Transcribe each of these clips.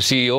CEO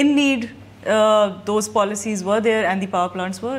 in need, those policies were there and the power plants were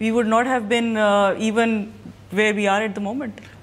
we would not have been even where we are at the moment.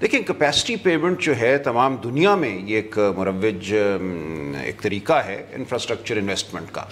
دیکھیں capacity payment جو ہے تمام دنیا میں یہ ایک مروج ایک طریقہ ہے انفراسٹرکچر انویسٹمنٹ کا،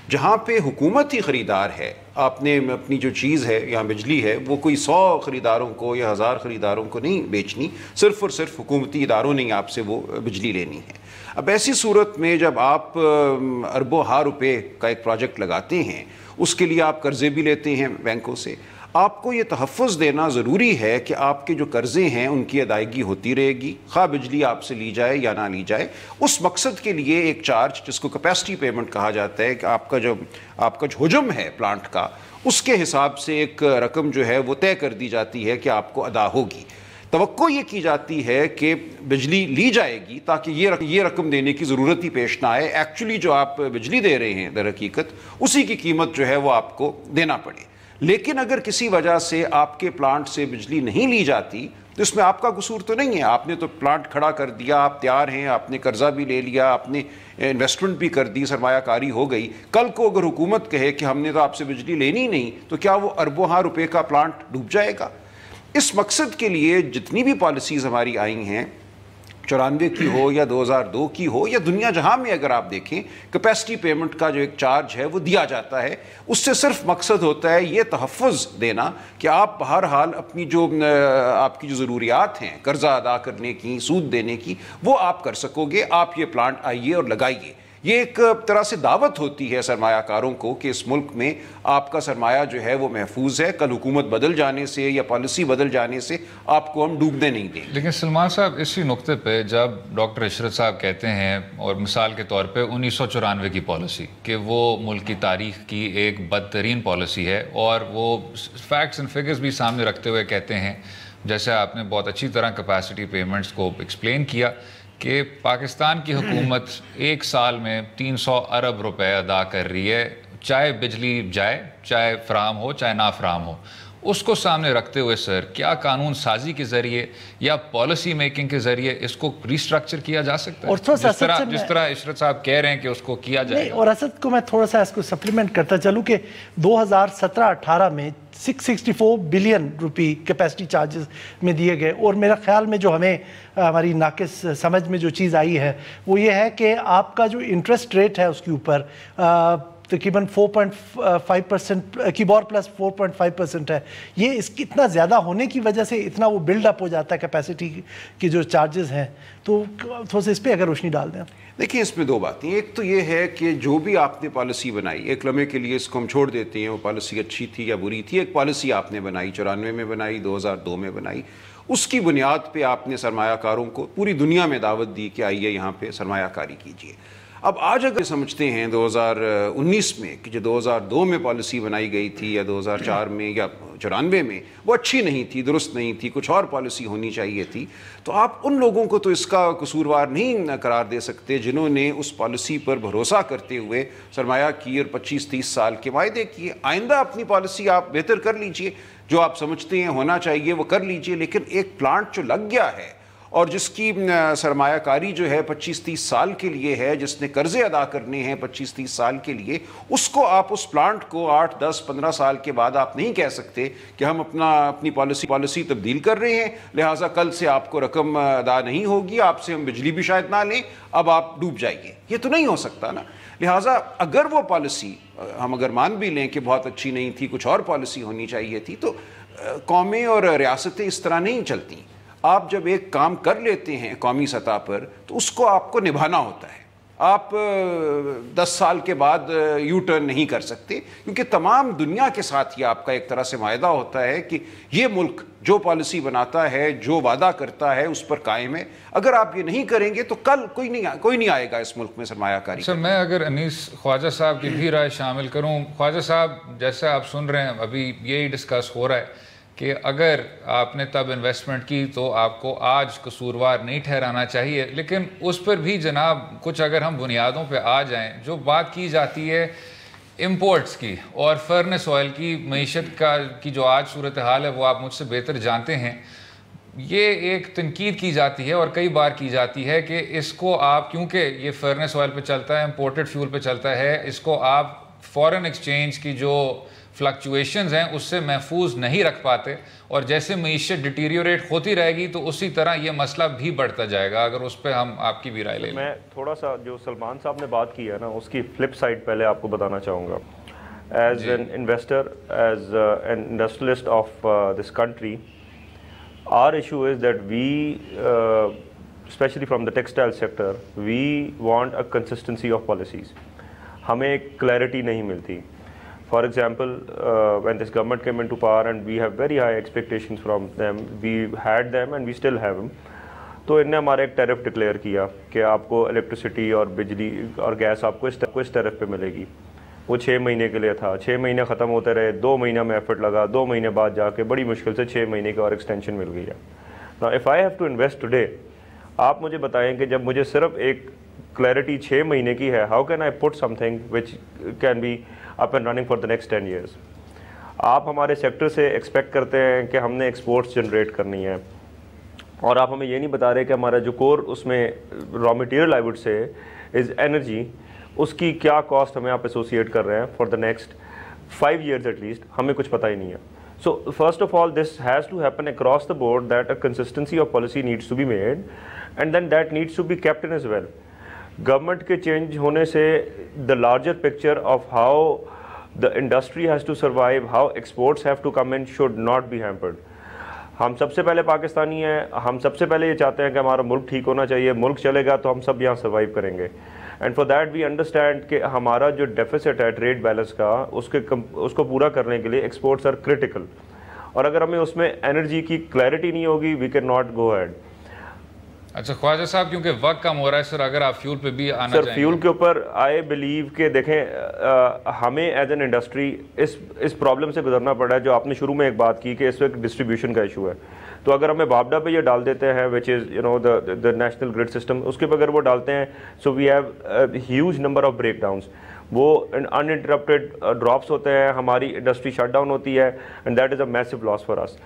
جہاں پہ حکومت ہی خریدار ہے. آپ نے اپنی جو چیز ہے یہاں بجلی ہے وہ کوئی 100 خریداروں کو یا 1000 خریداروں کو نہیں بیچنی، صرف اور صرف حکومتی اداروں نے آپ سے وہ بجلی لینی ہے. اب ایسی صورت میں جب آپ اربوں ہار روپے کا ایک پروجیکٹ لگاتے ہیں، اس کے لیے آپ قرضے بھی لیتے ہیں بینکوں سے، آپ کو یہ تحفظ دینا ضروری ہے کہ آپ کے جو قرضے ہیں ان کی ادائیگی ہوتی رہے گی، خواہ بجلی آپ سے لی جائے یا نہ لی جائے. اس مقصد کے لیے ایک چارج جس کو کیپیسٹی پیمنٹ کہا جاتا ہے کہ آپ کا جو حجم ہے پلانٹ کا، اس کے حساب سے ایک رقم جو ہے وہ طے کر دی جاتی ہے کہ آپ کو ادا ہوگی. توقع یہ کی جاتی ہے کہ بجلی لی جائے گی تاکہ یہ رقم دینے کی ضرورت ہی پیش نہ آئے. ایکچولی جو آپ بجلی دے رہے ہیں در حقیقت اسی کی قیمت جو ہے وہ آپ کو دینا پڑے. لیکن اگر کسی وجہ سے آپ کے پلانٹ سے بجلی نہیں لی جاتی تو اس میں آپ کا قصور تو نہیں ہے. آپ نے تو پلانٹ کھڑا کر دیا، آپ تیار ہیں، آپ نے قرضہ بھی لے لیا، آپ نے انویسٹمنٹ بھی کر دی، سرمایہ کاری ہو گئی. کل کو اگر حکومت کہے کہ ہم نے تو آپ سے بجلی لینی نہیں، تو کیا وہ اربوں ہاں روپے کا پلانٹ ڈوب جائے گا؟ اس مقصد کے لیے جتنی بھی پالیسیز ہماری آئی ہیں، 94 کی ہو یا 2002 کی ہو یا دنیا جہاں میں اگر آپ دیکھیں، کیپیسٹی پیمنٹ کا جو ایک چارج ہے وہ دیا جاتا ہے. اس سے صرف مقصد ہوتا ہے یہ تحفظ دینا کہ آپ بہرحال اپنی جو آپ کی جو ضروریات ہیں قرضہ ادا کرنے کی، سود دینے کی، وہ آپ کر سکو گے. آپ یہ پلانٹ آئیے اور لگائیے. یہ ایک طرح سے دعوت ہوتی ہے سرمایہ کاروں کو کہ اس ملک میں آپ کا سرمایہ جو ہے وہ محفوظ ہے. کل حکومت بدل جانے سے یا پالیسی بدل جانے سے آپ کو ہم ڈوبنے نہیں دیں گے. لیکن سلمان صاحب اسی نقطے پہ جب ڈاکٹر عشرت صاحب کہتے ہیں، اور مثال کے طور پہ 1994 کی پالیسی کہ وہ ملک کی تاریخ کی ایک بدترین پالیسی ہے، اور وہ فیکٹس اینڈ فگرز بھی سامنے رکھتے ہوئے کہتے ہیں، جیسے آپ نے بہت اچھی طرح کیپیسٹی پیمنٹس کو ایکسپلین کیا، کہ پاکستان کی حکومت ایک سال میں 300 ارب روپے ادا کر رہی ہے، چاہے بجلی جائے، چاہے فراہم ہو، چاہے نہ فراہم ہو. اس کو سامنے رکھتے ہوئے سر، کیا قانون سازی کے ذریعے یا پالیسی میکنگ کے ذریعے اس کو ریسٹرکچر کیا جا سکتا ہے، جس طرح عشرت صاحب کہہ رہے ہیں کہ اس کو کیا جائے؟ اور اسد کو میں تھوڑا سا اس کو سپلیمنٹ کرتا چلوں کہ 2017-18 میں 664 بلین روپی کیپیسٹی چارجز میں دیے گئے. اور میرا خیال میں جو ہماری ناقص سمجھ میں جو چیز آئی ہے وہ یہ ہے کہ آپ کا جو انٹرسٹ ریٹ ہے اس کے اوپر تقریباً 4.5% کیبور پلس 4.5% ہے. یہ اس کی اتنا زیادہ ہونے کی وجہ سے اتنا وہ بلڈ اپ ہو جاتا ہے کیپیسٹی کی جو چارجز ہیں. تو تھوڑا سا اس پہ اگر روشنی ڈال دیں. دیکھیں اس میں دو باتیں، ایک تو یہ ہے کہ جو بھی آپ نے پالیسی بنائی، ایک لمحے کے لیے اس کو ہم چھوڑ دیتے ہیں وہ پالیسی اچھی تھی یا بری تھی. ایک پالیسی آپ نے بنائی 94 میں بنائی، 2002 میں بنائی. اس کی بنیاد پہ آپ نے سرمایہ کاروں کو پوری دنیا میں دعوت دی کہ آئیے یہاں پہ سرمایہ کاری کیجیے. اب آج اگر سمجھتے ہیں 2019 میں کہ جو 2002 میں پالیسی بنائی گئی تھی یا 2004 میں یا 94 میں وہ اچھی نہیں تھی، درست نہیں تھی، کچھ اور پالیسی ہونی چاہیے تھی، تو آپ ان لوگوں کو تو اس کا قصوروار نہیں قرار دے سکتے جنہوں نے اس پالیسی پر بھروسہ کرتے ہوئے سرمایہ کی اور 25-30 سال کے وعدے کیے. آئندہ اپنی پالیسی آپ بہتر کر لیجئے، جو آپ سمجھتے ہیں ہونا چاہیے وہ کر لیجئے. لیکن ایک پلانٹ جو لگ گیا ہے اور جس کی سرمایہ کاری جو ہے 25-30 سال کے لیے ہے، جس نے قرضے ادا کرنے ہیں 25-30 سال کے لیے، اس کو آپ اس پلانٹ کو 8-10-15 سال کے بعد آپ نہیں کہہ سکتے کہ ہم اپنی پالیسی تبدیل کر رہے ہیں، لہٰذا کل سے آپ کو رقم ادا نہیں ہوگی، آپ سے ہم بجلی بھی شاید نہ لیں، اب آپ ڈوب جائیے. یہ تو نہیں ہو سکتا نا. لہٰذا اگر وہ پالیسی ہم اگر مان بھی لیں کہ بہت اچھی نہیں تھی، کچھ اور پالیسی ہونی چاہیے تھی، تو قومیں اور ریاستیں اس طرح نہیں چلتی. آپ جب ایک کام کر لیتے ہیں قومی سطح پر تو اس کو آپ کو نبھانا ہوتا ہے. آپ 10 سال کے بعد یو ٹرن نہیں کر سکتے، کیونکہ تمام دنیا کے ساتھ یہ آپ کا ایک طرح سے معاہدہ ہوتا ہے کہ یہ ملک جو پالیسی بناتا ہے، جو وعدہ کرتا ہے، اس پر قائم ہے. اگر آپ یہ نہیں کریں گے تو کل کوئی نہیں آئے گا اس ملک میں سرمایہ کاری. سر میں اگر انیس خواجہ صاحب کی بھی رائے شامل کروں. خواجہ صاحب جیسے آپ سن رہے ہیں ابھی یہی ڈسکس ہو رہا ہے کہ اگر آپ نے تب انویسٹمنٹ کی تو آپ کو آج قصوروار نہیں ٹھہرانا چاہیے. لیکن اس پر بھی جناب کچھ اگر ہم بنیادوں پہ آ جائیں، جو بات کی جاتی ہے امپورٹس کی اور فرنس آئل کی معیشت کی جو آج صورتحال ہے وہ آپ مجھ سے بہتر جانتے ہیں. یہ ایک تنقید کی جاتی ہے اور کئی بار کی جاتی ہے کہ اس کو آپ، کیونکہ یہ فرنس آئل پہ چلتا ہے، امپورٹڈ فیول پہ چلتا ہے، اس کو آپ فورن ایکسچینج کی جو فلکچویشنز ہیں اس سے محفوظ نہیں رکھ پاتے, اور جیسے معیشت ڈیٹیریوریٹ ہوتی رہے گی تو اسی طرح یہ مسئلہ بھی بڑھتا جائے گا. اگر اس پہ ہم آپ کی بھی رائے لیں. میں تھوڑا سا جو سلمان صاحب نے بات کی ہے نا, اس کی فلپ سائڈ پہلے آپ کو بتانا چاہوں گا. As an investor, as an industrialist of this country, our issue is that we especially from the textile sector, we want a consistency of policies. ہمیں ایک کلیئرٹی نہیں ملتی. For example, when this government came into power and we have very high expectations from them, we had them and we still have them. تو ان نے ہمارے ایک tariff declare کیا کہ آپ کو الیکٹریسٹی اور بجلی اور گیس آپ کو اس ٹیرف پہ ملے گی. وہ 6 مہینے کے لیے تھا. 6 مہینے ختم ہوتے رہے, 2 مہینہ میں ایفرٹ لگا, 2 مہینے بعد جا کے بڑی مشکل سے 6 مہینے کی اور ایکسٹینشن مل گئی ہے. Now if I have to invest today, آپ مجھے بتائیں کہ جب مجھے صرف ایک کلیئرٹی 6 مہینے کی ہے, how can I put something which can be up and running for the next 10 years? آپ ہمارے سیکٹر سے ایکسپیکٹ کرتے ہیں کہ ہم نے ایکسپورٹس جنریٹ کرنی ہے, اور آپ ہمیں یہ نہیں بتا رہے کہ ہمارا جو کور اس میں raw material I would say is energy, اس کی کیا کاسٹ ہمیں آپ ایسوسیٹ کر رہے ہیں for the next 5 years at least, ہمیں کچھ پتہ ہی نہیں ہے. So first of all this has to happen across the board that a consistency of policy needs to be made and then that needs to be kept in as well. Government کے change ہونے سے the larger picture of how the industry has to survive, how exports have to come in should not be hampered. ہم سب سے پہلے پاکستانی ہیں, ہم سب سے پہلے یہ چاہتے ہیں کہ ہمارا ملک ٹھیک ہونا چاہیے. ملک چلے گا تو ہم سب یہاں سروائیو کریں گے. And for that we understand کہ ہمارا جو ڈیفیسٹ ہے ٹریڈ بیلنس کا, اس کو پورا کرنے کے لیے ایکسپورٹس آر کرٹیکل. اور اگر ہمیں اس میں انرجی کی کلیئرٹی نہیں ہوگی, we can not go ahead. اچھا خواجہ صاحب, کیونکہ وقت کم ہو رہا ہے سر, اگر آپ فیول پہ بھی آنا چاہیں. سر فیول کے اوپر آئی بلیو کہ دیکھیں ہمیں ایز این انڈسٹری اس پرابلم سے گزرنا پڑا ہے. جو آپ نے شروع میں ایک بات کی کہ اس وقت ڈسٹریبیوشن کا ایشو ہے, تو اگر ہمیں بابڈا پہ یہ ڈال دیتے ہیں which is the national grid system, اس کے پہ اگر وہ ڈالتے ہیں so we have huge number of breakdowns ڈاؤنس. وہ ان انٹرپٹیڈ ڈراپس ہوتے ہیں, ہماری انڈسٹری شٹ ڈاؤن ہوتی ہے, and that is a massive loss for us.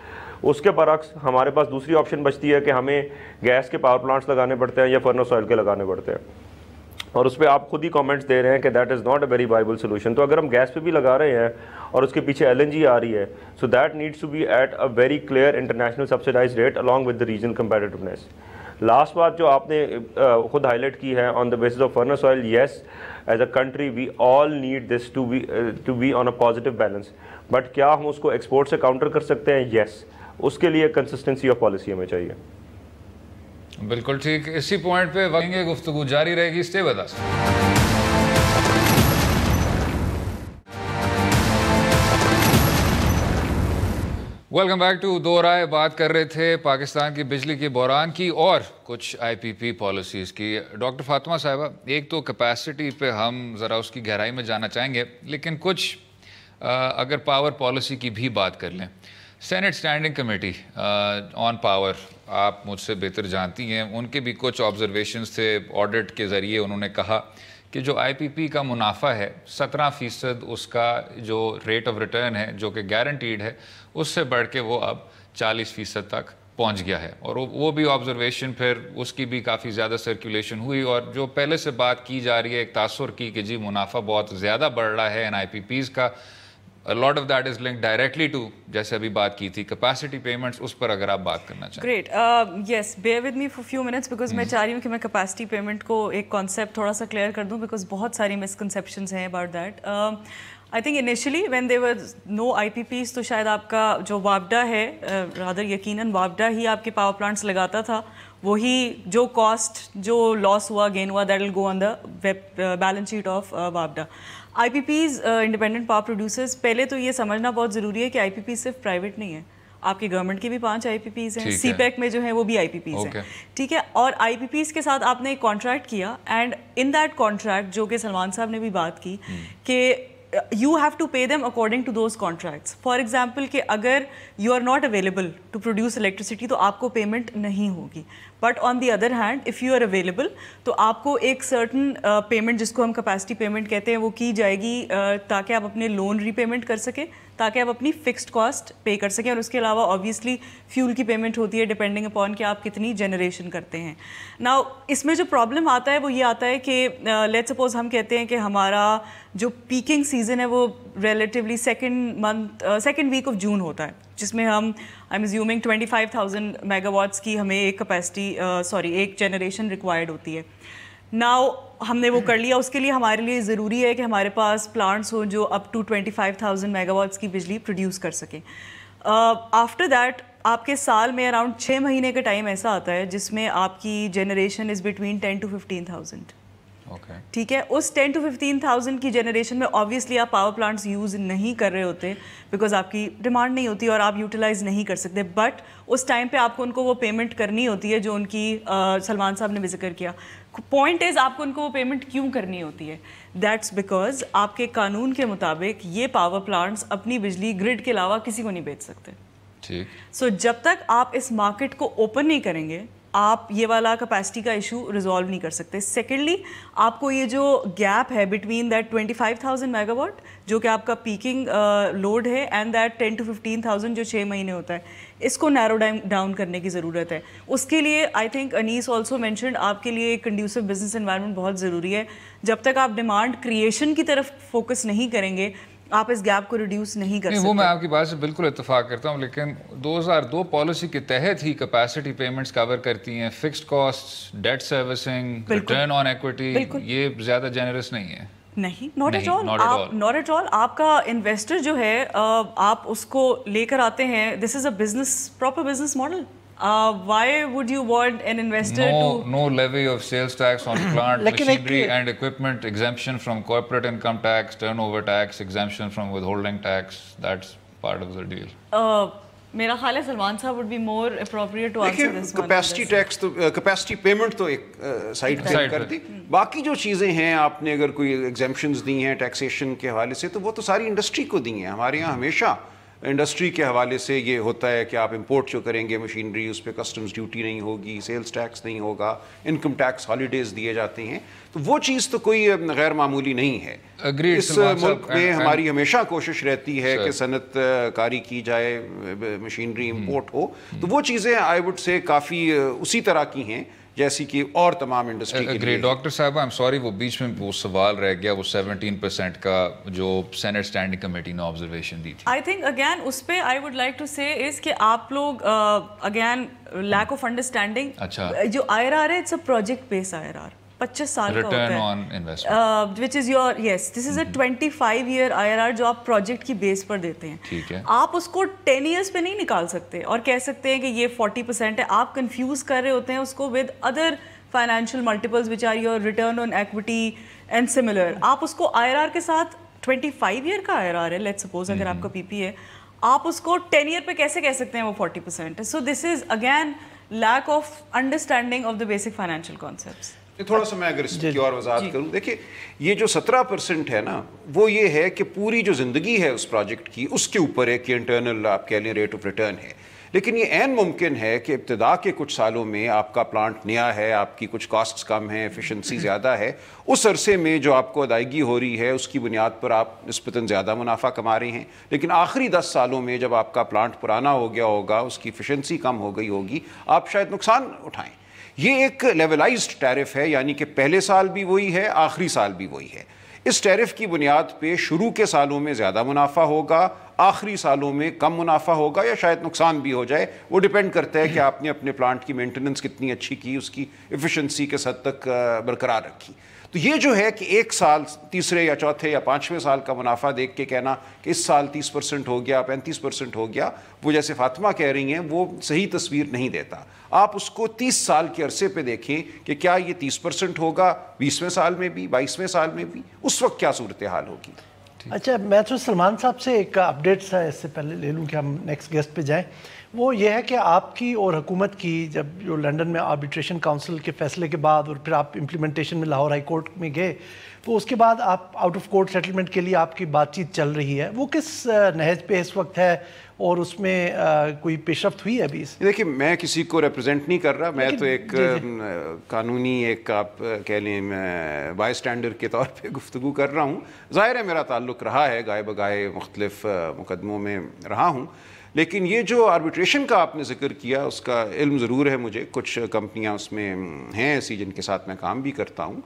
اس کے برعکس ہمارے پاس دوسری آپشن بچتی ہے کہ ہمیں گیس کے پاور پلانٹس لگانے پڑتے ہیں یا فرنس آئل کے لگانے پڑتے ہیں, اور اس پہ آپ خود ہی کامنٹس دے رہے ہیں کہ that is not a very viable solution. تو اگر ہم گیس پہ بھی لگا رہے ہیں اور اس کے پیچھے LNG آ رہی ہے, so that needs to be at a very clear international subsidized rate along with the regional competitiveness. Last بات جو آپ نے خود ہائی لائٹ کی ہے on the basis of furnace oil, yes as a country we all need this to be on a positive balance, but کیا ہم اس کو ایکسپورٹ سے کاؤنٹر کر سکتے ہیں؟ یس, اس کے لیے کنسسٹنسی آف پالیسی ہمیں چاہیے. بالکل ٹھیک, اسی پوائنٹ پہ گفتگو جاری رہے گی. Stay with us. Welcome back to Do Raaye. بات کر رہے تھے پاکستان کی بجلی کے بحران کی اور کچھ IPP پالیسیز کی. ڈاکٹر فاطمہ صاحبہ, ایک تو کیپیسٹی پہ ہم ذرا اس کی گہرائی میں جانا چاہیں گے, لیکن کچھ اگر پاور پالیسی کی بھی بات کر لیں. Senate standing committee on power, آپ مجھ سے بہتر جانتی ہیں, ان کے بھی کچھ آبزرویشنز تھے. آڈٹ کے ذریعے انہوں نے کہا کہ جو IPP کا منافع ہے 17% اس کا جو ریٹ آف ریٹرن ہے جو کہ گارنٹیڈ ہے, اس سے بڑھ کے وہ اب 40% تک پہنچ گیا ہے. اور وہ بھی آبزرویشن پھر اس کی بھی کافی زیادہ سرکولیشن ہوئی, اور جو پہلے سے بات کی جا رہی ہے ایک تاثر کی کہ جی منافع بہت زیادہ بڑھ رہا ہے ان IPPs کا. A lot of that is linked directly to جیسے ابھی بات کی تھی capacity payments, اس پر اگر آپ بات کرنا چاہیں. Great. Yes, bear with me for few minutes because میں چاہ رہی ہوں کہ میں capacity payment کو ایک concept تھوڑا سا clear کر دوں because بہت ساری misconceptions ہیں about that. I think initially when there were no IPPs تو شاید آپ کا جو وابڈا ہے rather یقیناً وابڈا ہی آپ کے پاور پلانٹس لگاتا تھا, وہی جو کاسٹ جو لاس ہوا گین ہوا that will go on the balance sheet of وابڈا. IPPs independent power producers, پہلے تو یہ سمجھنا بہت ضروری ہے کہ IPP صرف پرائیویٹ نہیں ہے, آپ کی گورنمنٹ کے بھی 5 IPPs ہیں, CPEC میں جو ہیں وہ بھی IPPs ہیں, ٹھیک ہے. اور IPPs کے ساتھ آپ نے ایک کانٹریکٹ کیا, اینڈ ان دیٹ کانٹریکٹ جو کہ سلمان صاحب نے بھی بات کی کہ you have to pay them according to those contracts. For example کہ اگر you are not available to produce electricity تو آپ کو پیمنٹ نہیں ہوگی, but on the other hand if you are available تو آپ کو ایک certain پیمنٹ جس کو ہم capacity پیمنٹ کہتے ہیں وہ کی جائے گی تاکہ آپ اپنے لون ری پیمنٹ کر سکیں تاکہ آپ اپنی فکسڈ کاسٹ پے کر سکیں. اور اس کے علاوہ آبویسلی فیول کی پیمنٹ ہوتی ہے ڈپینڈنگ اپون کہ آپ کتنی جنریشن کرتے ہیں. ناؤ اس میں جو پرابلم آتا ہے وہ یہ آتا ہے کہ لیٹ سپوز ہم کہتے ہیں کہ ہمارا جو پیکنگ سیزن ہے وہ relatively second week of June ہوتا ہے, جس میں ہم I am assuming 25,000 mega watts کی ہمیں ایک کیپیسٹی ایک جنریشن ریکوائرڈ ہوتی ہے. ناؤ ہم نے وہ کر لیا. اس کے لیے ہمارے لیے ضروری ہے کہ ہمارے پاس پلانٹس ہوں جو اپ ٹو 25,000 میگا واٹس کی بجلی پروڈیوس کر سکیں. آفٹر دیٹ آپ کے سال میں اراؤنڈ 6 مہینے کا ٹائم ایسا آتا ہے جس میں آپ کی جنریشن از بٹوین 10 to 15,000. ٹھیک ہے, اس 10 to 15,000 کی جنریشن میں آبویسلی آپ پاور پلانٹس یوز نہیں کر رہے ہوتے بیکاز آپ کی ڈیمانڈ نہیں ہوتی اور آپ یوٹیلائز نہیں کر سکتے. بٹ اس ٹائم پہ آپ کو ان کو وہ پیمنٹ کرنی ہوتی ہے جو ان کی سلمان صاحب نے بھی ذکر کیا. پوائنٹ از آپ کو ان کو وہ پیمنٹ کیوں کرنی ہوتی ہے؟ دیٹس بیکاز آپ کے قانون کے مطابق یہ پاور پلانٹس اپنی بجلی گرڈ کے علاوہ کسی کو نہیں بیچ سکتے. سو جب تک آپ اس مارکیٹ کو اوپن نہیں کریں گے آپ یہ والا کیپیسٹی کا ایشو ریزالو نہیں کر سکتے. سیکنڈلی آپ کو یہ جو گیپ ہے بٹوین دیٹ 25,000 میگا واٹ جو کہ آپ کا پیکنگ لوڈ ہے اینڈ دیٹ 10 to 15,000 جو 6 مہینے ہوتا ہے, اس کو نیرو ڈاؤن کرنے کی ضرورت ہے. اس کے لیے I think Anees also mentioned آپ کے لیے ایک کنڈیوسو بزنس انوائرمنٹ بہت ضروری ہے. جب تک آپ ڈیمانڈ کریشن کی طرف فوکس نہیں کریں گے آپ اس گیپ کو ریڈیوس نہیں کر سکتے. وہ میں آپ کی بات سے بالکل اتفاق کرتا ہوں, لیکن 2002 پالیسی کے تحت ہی کیپیسٹی پیمنٹس کور کرتی ہیں, fixed cost, date servicing, return on equity, یہ زیادہ جینرس نہیں ہے. نہیں, ناٹ ایٹ آل. آپ کا انویسٹر جو ہے آپ اس کو لے کر آتے ہیں, this is a business proper business model. Why would you want an investor no levy of sales tax on plant machinery and equipment, exemption from corporate income tax, turnover tax, exemption from withholding tax, that's part of the deal. میرا خیال ہے سلمان صاحب would be more appropriate to answer this one. Capacity tax تو capacity payment تو ایک side پہ کر دی. باقی جو چیزیں ہیں آپ نے اگر کوئی ایگزیمپشنز دی ہیں ٹیکسیشن کے حوالے سے تو وہ تو ساری انڈسٹری کو دی ہیں. ہمارے یہاں ہمیشہ انڈسٹری کے حوالے سے یہ ہوتا ہے کہ آپ امپورٹ جو کریں گے مشینری اس پہ کسٹمز ڈیوٹی نہیں ہوگی, سیلز ٹیکس نہیں ہوگا, انکم ٹیکس ہالیڈیز دیے جاتے ہیں. تو وہ چیز تو کوئی غیر معمولی نہیں ہے. اس ملک میں ہماری ہمیشہ کوشش رہتی ہے کہ صنعت کاری کی جائے, مشینری امپورٹ ہو. تو وہ چیزیں آئی وڈ سے کافی اسی طرح کی ہیں جیسی کہ اور تمام انڈسٹری کے لیے. ڈاکٹر صاحب I'm sorry وہ بیچ میں وہ سوال رہ گیا, وہ 17% کا جو سینٹ اسٹینڈنگ کمیٹی نے آبزرویشن دی تھی. آئی تھنک اگین اس پہ آئی ووڈ لائک ٹو سے از کہ آپ لوگ اگین لیک آف انڈرسٹینڈنگ, جو IRR ہے it's a project base IRR 25 سال کا ہوتا ہے which is your yes this is a 25 year IRR جو آپ پروجیکٹ کی بیس پر دیتے ہیں. آپ اس کو 10 years پہ نہیں نکال سکتے اور کہہ سکتے ہیں کہ یہ 40% ہے. آپ کنفیوز کر رہے ہوتے ہیں اس کو with other financial multiples which are your return on equity and similar. آپ اس کو IRR کے ساتھ 25 year کا IRR ہے let's suppose اگر آپ کا PP ہے, آپ اس کو 10 year پہ کیسے کہہ سکتے ہیں وہ 40%. So this is again lack of understanding of the basic financial concepts. تھوڑا سا میں اگر اس کی اور وضاحت کروں, دیکھیں یہ جو 17% ہے نا وہ یہ ہے کہ پوری جو زندگی ہے اس پروجیکٹ کی اس کے اوپر ہے کہ انٹرنل آپ کہہ لیں ریٹ آف ریٹرن ہے. لیکن یہ عین ممکن ہے کہ ابتدا کے کچھ سالوں میں آپ کا پلانٹ نیا ہے, آپ کی کچھ کاسٹس کم ہیں, ایفیشنسی زیادہ ہے, اس عرصے میں جو آپ کو ادائیگی ہو رہی ہے اس کی بنیاد پر آپ نسبتاً زیادہ منافع کما رہے ہیں. لیکن آخری 10 سالوں میں جب آپ کا پلانٹ پرانا ہو گیا ہوگا, اس کی ایفیشنسی کم ہو گئی ہوگی, آپ شاید نقصان اٹھائیں. یہ ایک لیولائزڈ ٹیرف ہے, یعنی کہ پہلے سال بھی وہی ہے, آخری سال بھی وہی ہے. اس ٹیرف کی بنیاد پہ شروع کے سالوں میں زیادہ منافع ہوگا, آخری سالوں میں کم منافع ہوگا یا شاید نقصان بھی ہو جائے. وہ ڈیپینڈ کرتا ہے کہ آپ نے اپنے پلانٹ کی مینٹیننس کتنی اچھی کی, اس کی ایفیشنسی کس حد تک برقرار رکھی. تو یہ جو ہے کہ ایک سال تیسرے یا چوتھے یا 5ویں سال کا منافع دیکھ کے کہنا کہ اس سال 30% ہو گیا, 35% ہو گیا, وہ جیسے فاطمہ کہہ رہی ہیں وہ صحیح تصویر نہیں دیتا. آپ اس کو 30 سال کے عرصے پہ دیکھیں کہ کیا یہ 30% ہوگا 20ویں سال میں بھی, 22ویں سال میں بھی, اس وقت کیا صورتحال ہوگی. اچھا میں تو سلمان صاحب سے ایک اپڈیٹ سا اس سے پہلے لے لوں کہ ہم نیکسٹ گیسٹ پہ جائیں. وہ یہ ہے کہ آپ کی اور حکومت کی جب جو لنڈن میں آربیٹریشن کونسل کے فیصلے کے بعد اور پھر آپ امپلیمنٹیشن میں لاہور ہائی کورٹ میں گئے, تو اس کے بعد آپ آؤٹ آف کورٹ سیٹلمنٹ کے لیے آپ کی بات چیت چل رہی ہے, وہ کس نہج پہ اس وقت ہے اور اس میں کوئی پیش رفت ہوئی ہے ابھی؟ دیکھیے میں کسی کو ریپرزینٹ نہیں کر رہا, میں تو ایک قانونی ایک آپ کہہ لیں بائی اسٹینڈر کے طور پہ گفتگو کر رہا ہوں. ظاہر ہے میرا تعلق رہا ہے, گائے بگائے مختلف مقدموں میں رہا ہوں, لیکن یہ جو آربیٹریشن کا آپ نے ذکر کیا اس کا علم ضرور ہے مجھے. کچھ کمپنیاں اس میں ہیں ایسی جن کے ساتھ میں کام بھی کرتا ہوں.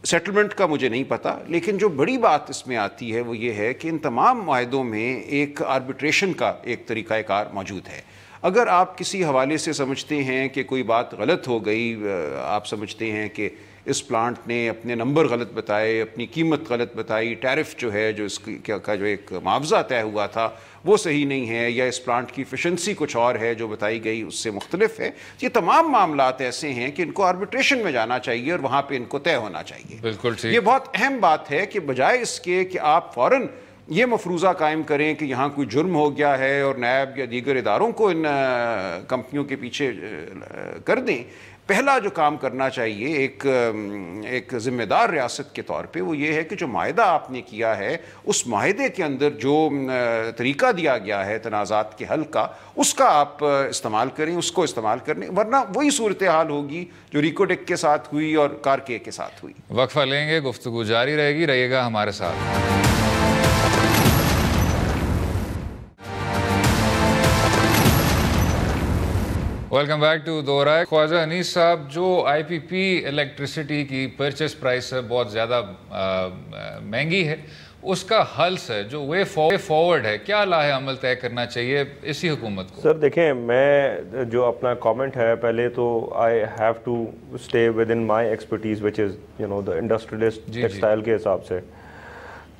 سیٹلمنٹ کا مجھے نہیں پتہ, لیکن جو بڑی بات اس میں آتی ہے وہ یہ ہے کہ ان تمام معاہدوں میں ایک آربیٹریشن کا ایک طریقہ کار موجود ہے. اگر آپ کسی حوالے سے سمجھتے ہیں کہ کوئی بات غلط ہو گئی, آپ سمجھتے ہیں کہ اس پلانٹ نے اپنے نمبر غلط بتائے, اپنی قیمت غلط بتائی, ٹیرف جو ہے جو اس کا جو ایک معاوضہ طے ہوا تھا وہ صحیح نہیں ہے, یا اس پلانٹ کی ایفیشنسی کچھ اور ہے جو بتائی گئی اس سے مختلف ہے, یہ تمام معاملات ایسے ہیں کہ ان کو آربیٹریشن میں جانا چاہیے اور وہاں پہ ان کو طے ہونا چاہیے. بالکل ٹھیک. یہ بہت اہم بات ہے کہ بجائے اس کے کہ آپ فوراً یہ مفروضہ قائم کریں کہ یہاں کوئی جرم ہو گیا ہے اور نیب یا دیگر اداروں کو ان کمپنیوں کے پیچھے کر دیں, پہلا جو کام کرنا چاہیے ایک ذمہ دار ریاست کے طور پہ وہ یہ ہے کہ جو معاہدہ آپ نے کیا ہے اس معاہدے کے اندر جو طریقہ دیا گیا ہے تنازعات کے حل کا, اس کا آپ استعمال کریں, اس کو استعمال کریں, ورنہ وہی صورتحال ہوگی جو ریکوٹیک کے ساتھ ہوئی اور کارکے کے ساتھ ہوئی. وقفہ لیں گے, گفتگو جاری رہے گی, رہیے گا ہمارے ساتھ. ویلکم بیک ٹو دو رائے. خواجہ انیس صاحب, جو آئی پی پی الیکٹریسٹی کی پرچیز پرائس ہے بہت زیادہ مہنگی ہے, اس کا حل ہے جو وے فارورڈ ہے, کیا لاہ عمل طے کرنا چاہیے اسی حکومت کو؟ سر دیکھیں, میں جو اپنا کامنٹ ہے پہلے تو I have to stay within my expertise which is the industrialist textile کے حساب سے.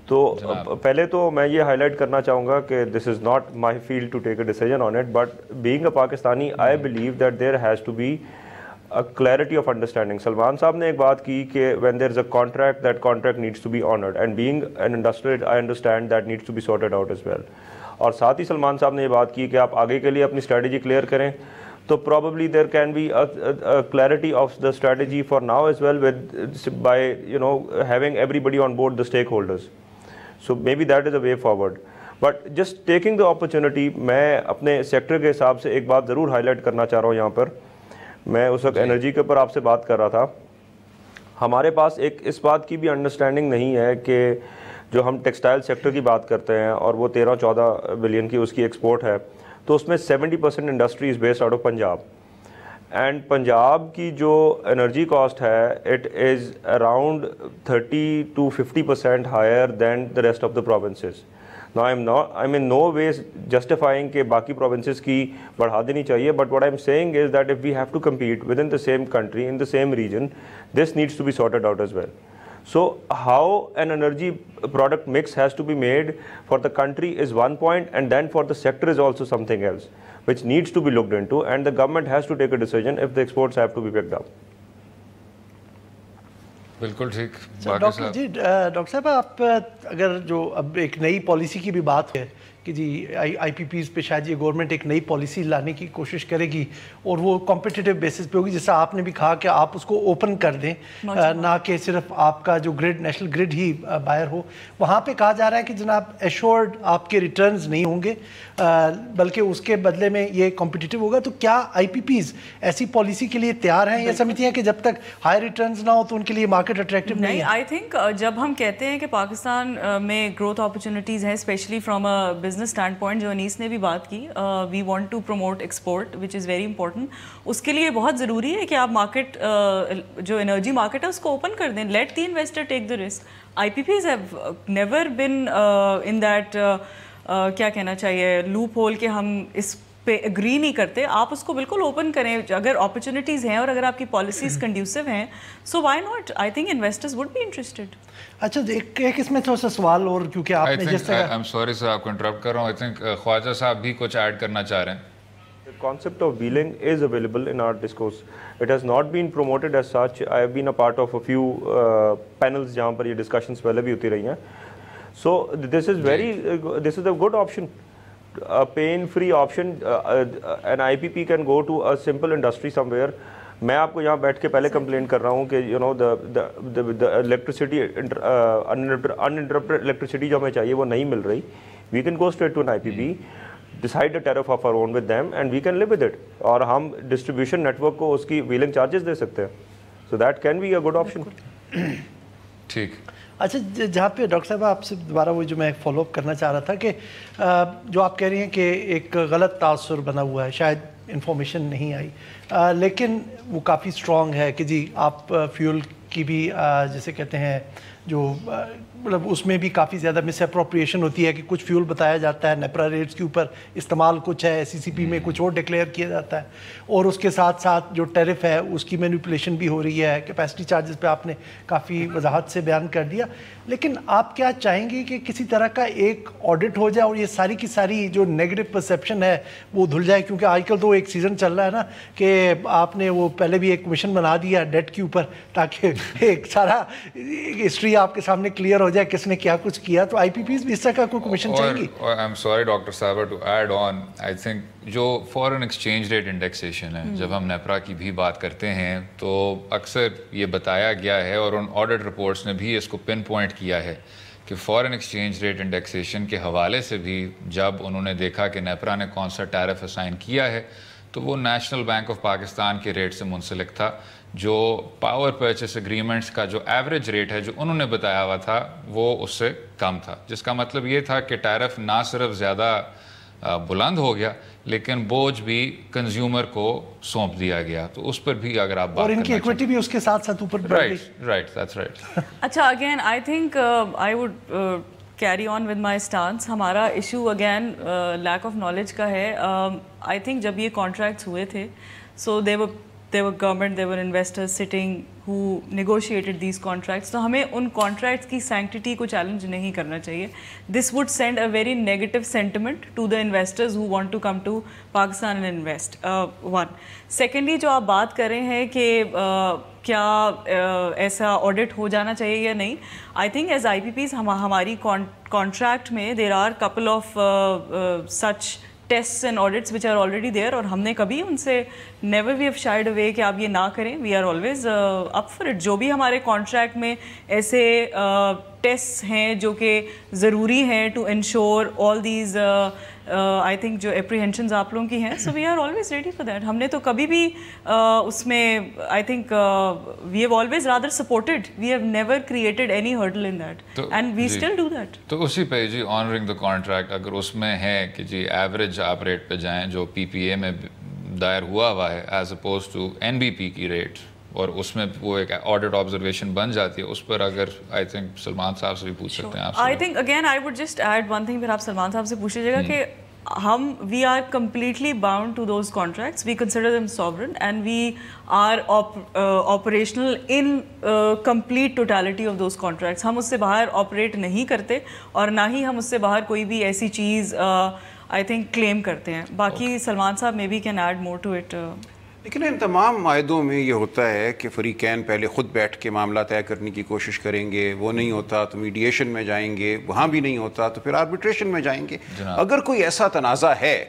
تو پہلے تو میں یہ ہائی لائٹ کرنا چاہوں گا کہ this is not my field to take a decision on it, but being a Pakistani I believe that there has to be a clarity of understanding. Salman صاحب نے ایک بات کی کہ when there is a contract, that contract needs to be honored, and being an industrialist I understand that needs to be sorted out as well. اور ساتھ ہی سلمان صاحب نے یہ بات کی کہ آپ آگے کے لیے اپنی اسٹریٹجی کلیئر کریں, تو probably there can be a clarity of the strategy for now as well with by having everybody on board the stakeholders. So maybe that is a way forward. But just taking the opportunity, میں اپنے sector کے حساب سے ایک بات ضرور high light کرنا چاہ رہا ہوں یہاں پر. میں اس وقت انرجی کے اوپر آپ سے بات کر رہا تھا. ہمارے پاس ایک اس بات کی بھی انڈرسٹینڈنگ نہیں ہے کہ جو ہم ٹیکسٹائل سیکٹر کی بات کرتے ہیں اور وہ 13-14 بلین کی اس کی ایکسپورٹ ہے, تو اس میں 70% industry is based out of Punjab. And Punjab کی جو انرجی کاسٹ ہے it is around 30 to 50% higher than the rest of the provinces. Now I'm in no ways justifying کہ باقی provinces کی بڑھا دینی چاہیے, but what I'm saying is that if we have to compete within the same country, in the same region, this needs to be sorted out as well. So how an energy product mix has to be made for the country is one point, and then for the sector is also something else which needs to be looked into, and the government has to take a decision if the exports have to be picked up. بالکل ٹھیک. Doctor صاحب, آپ اگر جو اب ایک نئی policy کی بھی بات ہے کہ جی آئی پی پیز پہ شاید یہ گورنمنٹ ایک نئی پالیسی لانے کی کوشش کرے گی اور وہ کمپٹیٹیو بیسس پہ ہوگی, جیسا آپ نے بھی کہا کہ آپ اس کو اوپن کر دیں, نہ کہ صرف آپ کا جو گریڈ نیشنل گریڈ ہی بائر ہو. وہاں پہ کہا جا رہا ہے کہ جناب ایشورڈ آپ کے ریٹرنز نہیں ہوں گے, بلکہ اس کے بدلے میں یہ کمپٹیٹیو ہوگا. تو کیا آئی پی پیز ایسی پالیسی کے لیے تیار ہیں, یا سمجھتی ہیں کہ جب تک ہائی ریٹرنز نہ ہو تو ان کے لیے مارکیٹ اٹریکٹیو نہیں ہے؟ آئی تھنک جب ہم کہتے ہیں کہ پاکستان میں گروتھ اپرچونیٹیز ہیں, especially from a business standpoint, جو انیس نے بھی بات کی, we want to promote export which is very important. اس کے لیے بہت ضروری ہے کہ آپ مارکیٹ, جو انرجی مارکیٹ ہے اس کو اوپن کر دیں. Let the investor take the risk. I P Ps have never been in that, کیا کہنا چاہیے, لوپ ہول کہ ہم اس پہ اگری نہیں کرتے. آپ اس کو بالکل اوپن کریں. اگر اپرچونیٹیز ہیں اور اگر آپ کی پالیسیز کنڈیوسو ہیں, so why not. I think investors would be interested. اچھا, ایک اس میں تھوڑا سا سوال اور, کیونکہ آپ نے جس طرح, I'm sorry sir, آپ کو انٹرپٹ کر رہا ہوں. I think خواجہ صاحب بھی کچھ ایڈ کرنا چاہ رہے ہیں. The concept of wheeling is available in our discourse. It has not been promoted as such. I have been a part of a few panels جہاں پر یہ discussions پہلے بھی ہوتی رہی ہیں. So this is a good option, a pain-free option. An IPP can go to a simple industry somewhere. میں آپ کو یہاں بیٹھ کے پہلے کمپلین کر رہا ہوں کہ الیکٹریسٹی, انٹرپٹڈ الیکٹریسٹی جو ہمیں چاہیے وہ نہیں مل رہی. we can go straight to an IPP, decide a tariff of our own with them, and we can live with it. اور ہم ڈسٹریبیوشن نیٹ ورک کو اس کی ویلنگ چارجز دے سکتے ہیں. So that can be a good option. ٹھیک. اچھا جہاں پہ ڈاکٹر صاحب آپ سے دوبارہ وہ جو میں فالو اپ کرنا چاہ رہا تھا کہ جو آپ کہہ رہی ہیں کہ ایک غلط تاثر بنا ہوا ہے, شاید انفارمیشن نہیں آئی, لیکن وہ کافی اسٹرانگ ہے کہ جی آپ فیول کی بھی جیسے کہتے ہیں جو مطلب اس میں بھی کافی زیادہ مس اپروپریشن ہوتی ہے کہ کچھ فیول بتایا جاتا ہے نیپرا ریٹس کے اوپر استعمال کچھ ہے, سی سی پی میں کچھ اور ڈکلیئر کیا جاتا ہے, اور اس کے ساتھ ساتھ جو ٹیرف ہے اس کی مینیپولیشن بھی ہو رہی ہے. کیپیسٹی چارجز پہ آپ نے کافی وضاحت سے بیان کر دیا, لیکن آپ کیا چاہیں گے کہ کسی طرح کا ایک آڈٹ ہو جائے اور یہ ساری کی ساری جو نیگیٹو پرسیپشن ہے وہ دھل جائے, کیونکہ آج کل تو ایک سیزن چل رہا ہے نا کہ آپ نے وہ پہلے بھی ایک کمیشن بنا دیا ڈیٹ کے اوپر تاکہ ایک سارا ہسٹری آپ کے سامنے کلیئر ہو جائے کس نے کیا کچھ کیا. تو آئی پی پیز بھی اس طرح کا کوئی کمیشن چاہیں گی؟ آئی ایم سوری ڈاکٹر صاحبہ to add on, I think جو فارن ایکسچینج ریٹ انڈیکسیشن ہے, جب ہم نیپرا کی بھی بات کرتے ہیں تو اکثر یہ بتایا گیا ہے اور ان آڈٹ رپورٹس نے بھی اس کو پن پوائنٹ کیا ہے کہ فارن ایکسچینج ریٹ انڈیکسیشن کے حوالے سے بھی جب انہوں نے دیکھا کہ نیپرا نے کون سا ٹیرف اسائن کیا ہے تو وہ نیشنل بینک آف پاکستان کے ریٹ سے منسلک تھا. جو پاور پرچیس اگریمنٹس کا جو ایوریج ریٹ ہے جو انہوں نے بتایا ہوا تھا وہ اس سے کم تھا, جس کا مطلب یہ تھا کہ ٹیرف نہ صرف زیادہ بلند ہو گیا لیکن بوجھ بھی کنزیومر کو سونپ دیا گیا. تو اس پر بھی اگر آپ بات اور ان کی ایکویٹی بھی اس کے ساتھ ساتھ اوپر رائٹ دیٹس رائٹ. اچھا again I think I would carry on with my stance. ہمارا issue again lack of knowledge کا ہے. آئی تھنک جب یہ کانٹریکٹس ہوئے تھے سو there were government, there were investors sitting who negotiated these contracts. تو ہمیں ان contracts کی sanctity کو challenge نہیں کرنا چاہیے. This would send a very negative sentiment to the investors who want to come to Pakistan and invest. One. Secondly, جو آپ بات کر رہے ہیں کہ کیا ایسا audit ہو جانا چاہیے یا نہیں, I think as IPPs ہماری contract میں there are couple of such tests and audits which are already there, اور ہم نے کبھی ان سے never we have shied away کہ آپ یہ نہ کریں. we are always up for it. جو بھی ہمارے کانٹریکٹ میں ایسے ٹیسٹ ہیں جو کہ ضروری ہیں to ensure all these I think جو apprehensions آپ لوگوں کی ہیں, so we are always ready for that. ہم نے تو کبھی بھی اس میں I think we have always rather supported. We have never created any hurdle in that and we still do that. تو اسی پہ جی آنرنگ دا کانٹریکٹ اگر اس میں ہے کہ جی ایوریج آپ ریٹ پہ جائیں جو پی پی اے میں دائر ہوا ہے as opposed to N B P کی ریٹ, اور اس میں وہ ایک آڈٹ آبزرویشن بن جاتی ہے, اس پر اگر آئی تھنک سلمان صاحب سے بھی پوچھ سکتے ہیں آپ سے. I think again I would just add one thing, پھر آپ سلمان صاحب سے پوچھیے گا کہ ہم we are completely bound to those contracts. We consider them sovereign and we are operational in complete totality of those contracts. ہم اس سے باہر آپریٹ نہیں کرتے اور نہ ہی ہم اس سے باہر کوئی بھی ایسی چیز آئی تھنک کلیم کرتے ہیں. باقی سلمان صاحب may be can add more to it. لیکن ان تمام معاہدوں میں یہ ہوتا ہے کہ فریقین پہلے خود بیٹھ کے معاملہ طے کرنے کی کوشش کریں گے, وہ نہیں ہوتا تو میڈیشن میں جائیں گے, وہاں بھی نہیں ہوتا تو پھر آربیٹریشن میں جائیں گے. اگر کوئی ایسا تنازع ہے,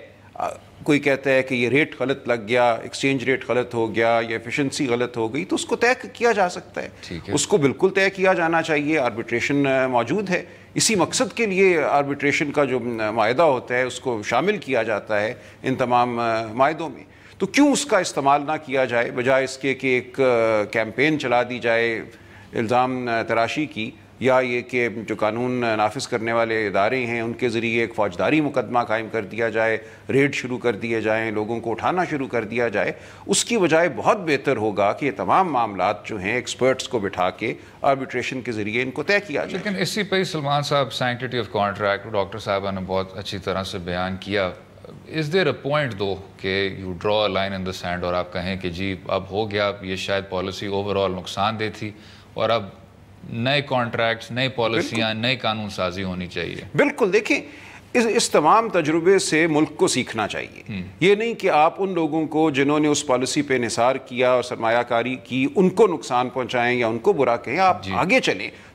کوئی کہتا ہے کہ یہ ریٹ غلط لگ گیا, ایکسچینج ریٹ غلط ہو گیا یا ایفیشنسی غلط ہو گئی, تو اس کو طے کیا جا سکتا ہے, اس کو بالکل طے کیا جانا چاہیے. آربیٹریشن موجود ہے, اسی مقصد کے لیے آربیٹریشن کا جو معاہدہ ہوتا ہے اس کو شامل کیا جاتا ہے ان تمام معاہدوں میں. تو کیوں اس کا استعمال نہ کیا جائے, بجائے اس کے کہ ایک کیمپین چلا دی جائے الزام تراشی کی, یا یہ کہ جو قانون نافذ کرنے والے ادارے ہیں ان کے ذریعے ایک فوجداری مقدمہ قائم کر دیا جائے, ریڈ شروع کر دیے جائیں, لوگوں کو اٹھانا شروع کر دیا جائے. اس کی بجائے بہت بہتر ہوگا کہ یہ تمام معاملات جو ہیں ایکسپرٹس کو بٹھا کے آربیٹریشن کے ذریعے ان کو طے کیا جائے. لیکن اسی پہ سلمان صاحب سینکٹیٹی آف کانٹریکٹ ڈاکٹر صاحبہ نے بہت اچھی طرح سے بیان کیا. Is there a point though کہ you draw a line in the sand اور آپ کہیں کہ جی اب ہو گیا, یہ شاید پالیسی اوور آل نقصان دہ تھی اور اب نئے کانٹریکٹس, نئی پالیسیاں, نئی قانون سازی ہونی چاہیے؟ بالکل. دیکھیں اس تمام تجربے سے ملک کو سیکھنا چاہیے. یہ نہیں کہ آپ ان لوگوں کو جنہوں نے اس پالیسی پہ انحصار کیا اور سرمایہ کاری کی ان کو نقصان پہنچائیں یا ان کو برا کہیں. آپ آگے چلیں,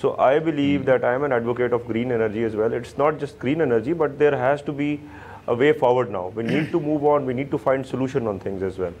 So I believe that I am an advocate of green energy as well. It's not just green energy, but there has to be a way forward now. We need to move on. We need to find solution on things as well.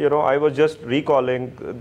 you know I was just recalling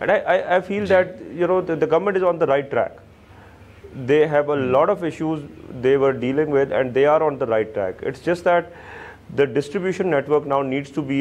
and I feel that you know the government is on the right track. They have a lot of issues they were dealing with, and they are on the right track. It's just that the distribution network now needs to be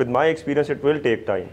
with my experience it will take time.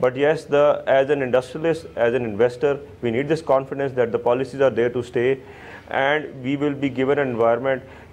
But yes, as an industrialist, as an investor, we need this confidence that the policies are there to stay, and we will be given an environment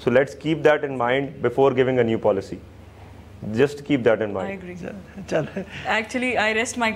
so let's keep that in mind before giving a new policy. Just keep that in mind. I agree. Actually, I rest my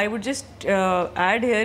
I would just add here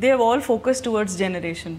they have all focused towards generation.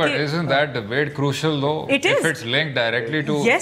But isn't that debate crucial though? It is. If it's linked directly to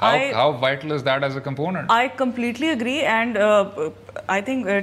How vital is that as a component? I completely agree, and I think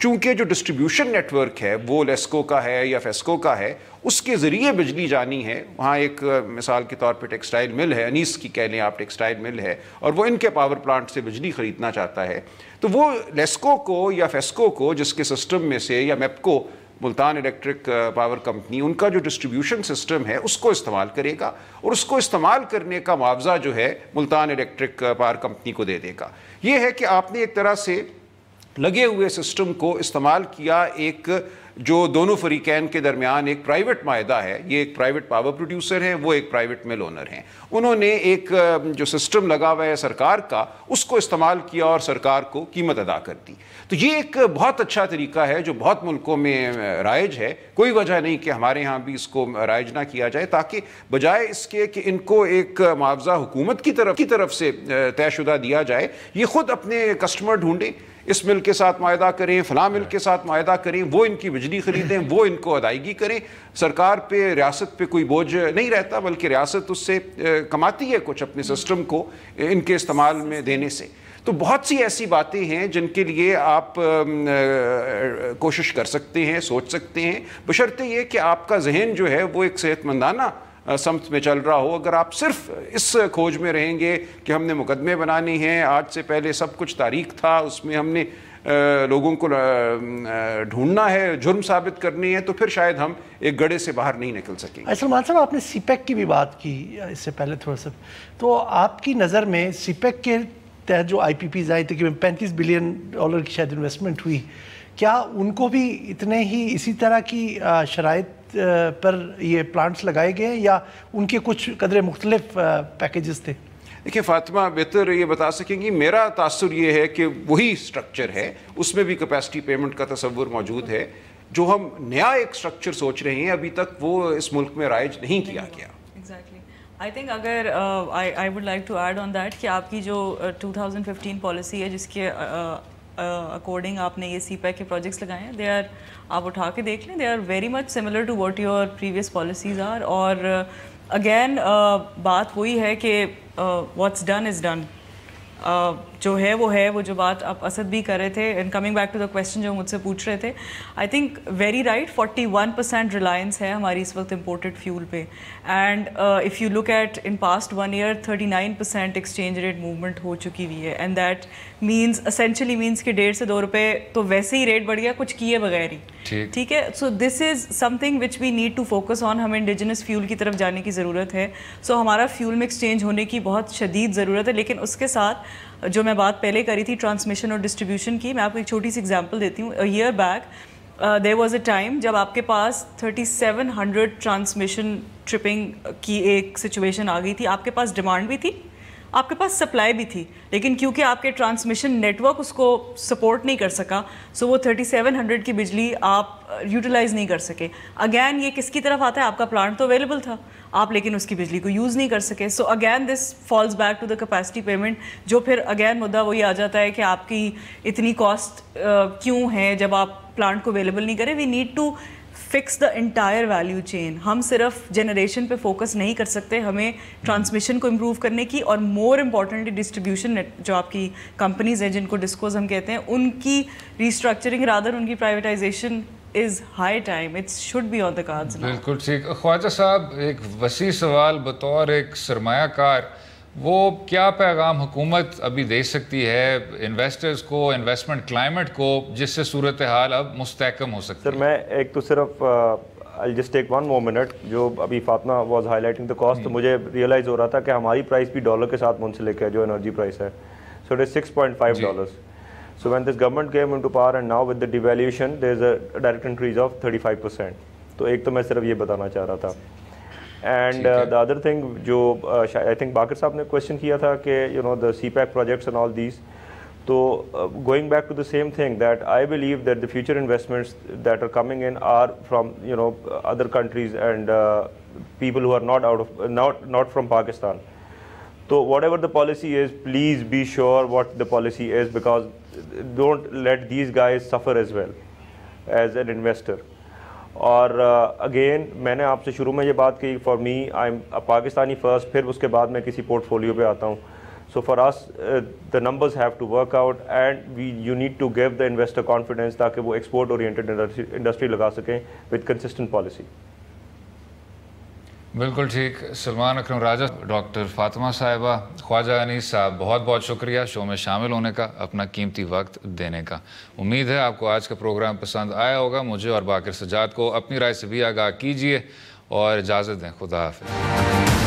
چونکہ جو distribution net work ہے وہ لیسکو کا ہے یا فیسکو کا ہے, اس کے ذریعے بجلی جانی ہے. وہاں ایک مثال کے طور پہ ٹیکسٹائل مل ہے, انیس کی کہہ لیں آپ, ٹیکسٹائل مل ہے, اور وہ ان کے پاور پلانٹ سے بجلی خریدنا چاہتا ہے, تو وہ لیسکو کو یا فیسکو کو, جس کے سسٹم میں سے, یا MEPCO, Multan electric power company, ان کا جو ڈسٹریبیوشن سسٹم ہے اس کو استعمال کرے گا, اور اس کو استعمال کرنے کا معاوضہ جو ہے ملتان الیکٹرک پاور کمپنی کو دے دے گا. یہ ہے کہ آپ نے ایک طرح سے لگے ہوئے سسٹم کو استعمال کیا, ایک جو دونوں فریقین کے درمیان ایک پرائیویٹ معاہدہ ہے, یہ ایک پرائیویٹ پاور پروڈیوسر ہے, وہ ایک پرائیویٹ مل اونر ہیں, انہوں نے ایک جو سسٹم لگا ہوا ہے سرکار کا, اس کو استعمال کیا اور سرکار کو قیمت ادا کر دی. تو یہ ایک بہت اچھا طریقہ ہے جو بہت ملکوں میں رائج ہے. کوئی وجہ نہیں کہ ہمارے ہاں بھی اس کو رائج نہ کیا جائے, تاکہ بجائے اس کے کہ ان کو ایک معاوضہ حکومت کی طرف سے طے شدہ دیا جائے, یہ خود اپنے کسٹمر ڈھونڈیں, اس مل کے ساتھ معاہدہ کریں, فلاں مل کے ساتھ معاہدہ کریں, وہ ان کی بجلی خریدیں, وہ ان کو ادائیگی کریں. سرکار پہ, ریاست پہ کوئی بوجھ نہیں رہتا, بلکہ ریاست اس سے کماتی ہے کچھ اپنے سسٹم کو ان کے استعمال میں دینے سے. تو بہت سی ایسی باتیں ہیں جن کے لیے آپ کوشش کر سکتے ہیں, سوچ سکتے ہیں, بشرطے یہ کہ آپ کا ذہن جو ہے وہ ایک صحت مندانہ سمت میں چل رہا ہو. اگر آپ صرف اس کھوج میں رہیں گے کہ ہم نے مقدمے بنانے ہیں, آج سے پہلے سب کچھ تاریخ تھا, اس میں ہم نے لوگوں کو ڈھونڈنا ہے, جرم ثابت کرنی ہے, تو پھر شاید ہم ایک گڑھے سے باہر نہیں نکل سکیں. سلمان صاحب, آپ نے سی پیک کی بھی بات کی اس سے پہلے تھوڑا سا, تو آپ کی نظر میں سی پیک کے تحت جو آئی پی پیز آئی تقریباً $35 بلین کی شاید انویسٹمنٹ ہوئی, کیا ان کو بھی اتنے ہی اسی طرح کی شرائط پر یہ پلانٹس لگائے گئے, یا ان کے کچھ قدرے مختلف پیکیجز تھے؟ دیکھیں فاطمہ بہتر یہ بتا سکیں گی, میرا تاثر یہ ہے کہ وہی سٹرکچر ہے, اس میں بھی کیپیسٹی پیمنٹ کا تصور موجود ہے. جو ہم نیا ایک سٹرکچر سوچ رہے ہیں ابھی تک وہ اس ملک میں رائج نہیں کیا گیا. ایگزیکٹلی. آئی تھنک اگر I would like to add on that کہ آپ کی جو 2015 پالیسی ہے جس کے اکارڈنگ آپ نے یہ سی پیک کے پروجیکٹس لگائے ہیں, دے آر, آپ اٹھا کے دیکھ لیں, they are very much similar to what your previous policies are. اور اگین بات وہی ہے کہ واٹس ڈن از ڈن. جو ہے وہ جو بات آپ اسد بھی کر رہے تھے, and coming back to the question جو مجھ سے پوچھ رہے تھے, I think very right, 41% reliance ہے ہماری اس وقت امپورٹڈ فیول پہ. And if you look at in past 1 year 39% exchange rate movement ہو چکی ہوئی ہے, and that means essentially means کہ $1.5 سے $2 تو ویسے ہی ریٹ بڑھ گیا کچھ کیے بغیر ہی. ٹھیک ہے, so this is something which we need to focus on. ہمیں انڈیجنس فیول کی طرف جانے کی ضرورت ہے. سو ہمارا فیول مکس چینج ہونے کی بہت شدید ضرورت ہے, لیکن اس کے ساتھ جو میں بات پہلے کری تھی ٹرانسمیشن اور ڈسٹریبیوشن کی, میں آپ کو ایک چھوٹی سی ایگزامپل دیتی ہوں. Year back there was a time جب آپ کے پاس 3700 ٹرانسمیشن ٹرپنگ کی ایک سچویشن آ گئی تھی. آپ کے پاس ڈیمانڈ بھی تھی, آپ کے پاس سپلائی بھی تھی, لیکن کیونکہ آپ کے ٹرانسمیشن نیٹ ورک اس کو سپورٹ نہیں کر سکا, سو وہ 3700 کی بجلی آپ یوٹیلائز نہیں کر سکے. اگین یہ کس کی طرف آتا ہے, آپ کا پلانٹ تو اویلیبل تھا, آپ لیکن اس کی بجلی کو یوز نہیں کر سکے. So again this falls back to the capacity payment, جو پھر اگین مدعا وہی آ جاتا ہے کہ آپ کی اتنی کاسٹ کیوں ہے جب آپ پلانٹ کو اویلیبل نہیں کریں. We need to fix the entire value chain. ہم صرف جنریشن پہ فوکس نہیں کر سکتے, ہمیں ٹرانسمیشن کو امپروو کرنے کی, اور مور امپورٹنٹلی ڈسٹریبیوشن نیٹ جو آپ کی کمپنیز ہیں جن کو ڈسکوز ہم کہتے ہیں, ان کی ریسٹرکچرنگ رادر ان کی privatization is high time, it should be on the cards. بالکل ٹھیک. خواجہ صاحب, ایک وسیع سوال بطور ایک سرمایہ کار, وہ کیا پیغام حکومت ابھی دے سکتی ہے انویسٹرز کو, انویسٹمنٹ کلائمیٹ کو, جس سے صورتحال اب مستحکم ہو سکتی ہے؟ سر میں ایک تو صرف I'll just take one more minute. جو ابھی Fatima was high lighting the cost, تو مجھے ریئلائز ہو رہا تھا کہ ہماری پرائس بھی ڈالر کے ساتھ منسلک ہے, جو انرجی پرائس ہے. So it is $6.5. So when this government came into power and now with the devaluation there is a direct increase of 35%. تو ایک تو میں صرف یہ بتانا چاہ رہا تھا. اینڈ دا ادر تھنگ جو آئی تھنک باقر صاحب نے کویشچن کیا تھا کہ you know the CPEC projects and all these, تو going back to the same thing that I believe that the future investments that are coming in are from you know other countries and people who are not from Pakistan. So whatever the policy is, please be sure what the policy is, because don't let these guys suffer as well as an investor. اور again میں نے آپ سے شروع میں یہ بات کی, for me I am Pakistani first, پھر اس کے بعد میں کسی پورٹ فولیو پہ آتا ہوں. So for us, the numbers have to work out, and you need to give the investor confidence تاکہ وہ export oriented industry لگا سکیں with consistent policy. بالکل ٹھیک. سلمان اکرم راجہ, ڈاکٹر فاطمہ صاحبہ, خواجہ انیس صاحب, بہت بہت شکریہ شو میں شامل ہونے کا, اپنا قیمتی وقت دینے کا. امید ہے آپ کو آج کا پروگرام پسند آیا ہوگا. مجھے اور باقر سجاد کو اپنی رائے سے بھی آگاہ کیجیے اور اجازت دیں. خدا حافظ.